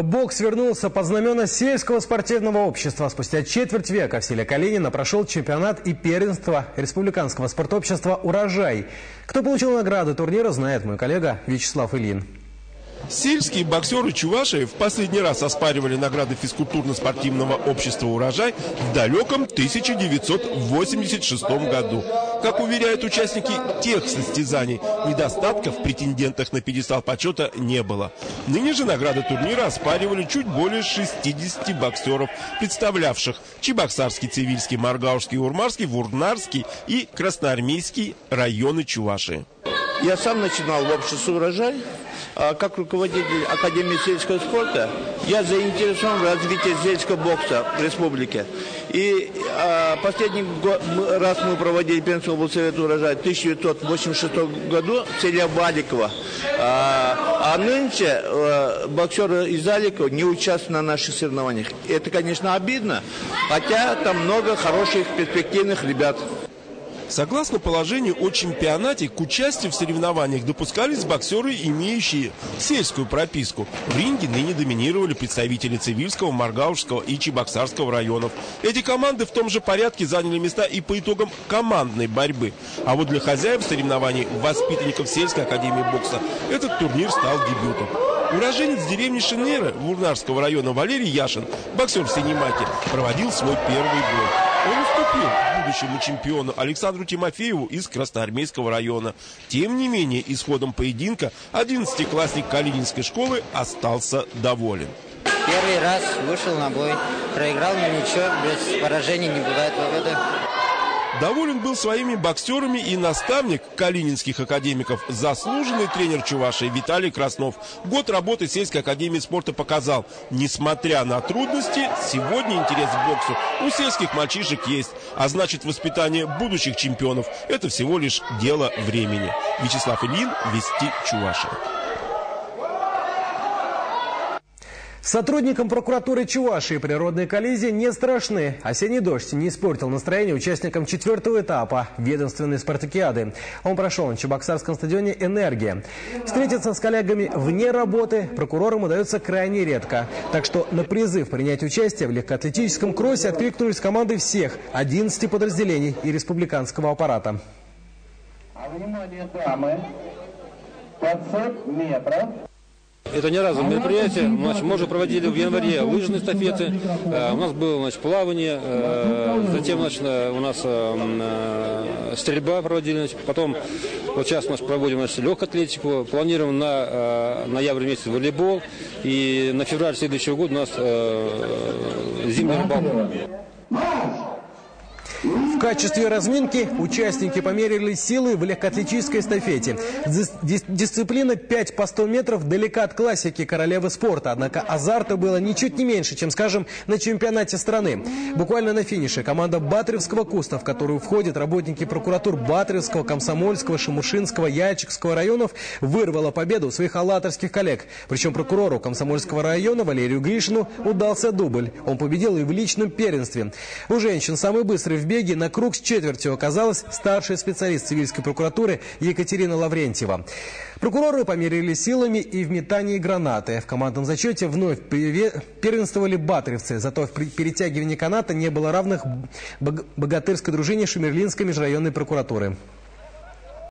Бокс вернулся под знамена сельского спортивного общества. Спустя четверть века в селе Калинина прошел чемпионат и первенство республиканского спортобщества «Урожай». Кто получил награды турнира, знает мой коллега Вячеслав Ильин. Сельские боксеры Чувашии в последний раз оспаривали награды физкультурно-спортивного общества «Урожай» в далеком 1986 году. Как уверяют участники тех состязаний, недостатков в претендентах на пьедестал почета не было. Ныне же награды турнира оспаривали чуть более 60 боксеров, представлявших Чебоксарский, Цивильский, Маргаушский, Урмарский, Вурнарский и Красноармейский районы Чувашии. Я сам начинал в обществе «Урожай». Как руководитель Академии сельского спорта я заинтересован в развитии сельского бокса в республике. И последний раз мы проводили первенство облсовета «Урожай» в 1986 году в селе Валиково. А нынче боксеры из Аликова не участвуют на наших соревнованиях. Это, конечно, обидно, хотя там много хороших перспективных ребят. Согласно положению о чемпионате, к участию в соревнованиях допускались боксеры, имеющие сельскую прописку. В ринге ныне доминировали представители Цивильского, Маргаушского и Чебоксарского районов. Эти команды в том же порядке заняли места и по итогам командной борьбы. А вот для хозяев соревнований, воспитанников сельской академии бокса, этот турнир стал дебютом. Уроженец деревни Шинеры Вурнарского района Валерий Яшин, боксер в синей майке, проводил свой первый бой. Он уступил будущему чемпиону Александру Тимофееву из Красноармейского района. Тем не менее, исходом поединка 11-классник Калининской школы остался доволен. Первый раз вышел на бой, проиграл, но ничего, без поражений не бывает победы. Доволен был своими боксерами и наставник калининских академиков, заслуженный тренер Чувашии Виталий Краснов. Год работы сельской академии спорта показал, несмотря на трудности, сегодня интерес к боксу у сельских мальчишек есть. А значит, воспитание будущих чемпионов – это всего лишь дело времени. Вячеслав Ильин, Вести, Чувашия. Сотрудникам прокуратуры Чувашии природные коллизии не страшны. Осенний дождь не испортил настроение участникам 4-го этапа ведомственной спартакиады. Он прошел на Чебоксарском стадионе «Энергия». Встретиться с коллегами вне работы прокурорам удается крайне редко. Так что на призыв принять участие в легкоатлетическом кроссе откликнулись команды всех 11 подразделений и республиканского аппарата. Внимание, дамы! 500 метров. Это не разовое мероприятие. Значит, мы уже проводили в январе лыжные эстафеты. У нас было, значит, плавание. Затем, значит, у нас стрельба проводили. Значит, потом вот сейчас мы проводим, значит, легкую атлетику. Планируем на ноябрь месяц волейбол. И на февраль следующего года у нас зимний рыбалка. В качестве разминки участники померили силы в легкоатлетической эстафете. Дисциплина 5 по 100 метров далека от классики королевы спорта. Однако азарта было ничуть не меньше, чем, скажем, на чемпионате страны. Буквально на финише команда Батыревского Куста, в которую входят работники прокуратур Батыревского, Комсомольского, Шамушинского, Яльчикского районов, вырвала победу у своих аллаторских коллег. Причем прокурору Комсомольского района Валерию Гришину удался дубль. Он победил и в личном первенстве. У женщин самый быстрый в беге на круг с четвертью оказалась старший специалист Цивильской прокуратуры Екатерина Лаврентьева. Прокуроры померили силами и в метании гранаты. В командном зачете вновь первенствовали батыревцы. Зато в перетягивании каната не было равных богатырской дружине Шумерлинской межрайонной прокуратуры.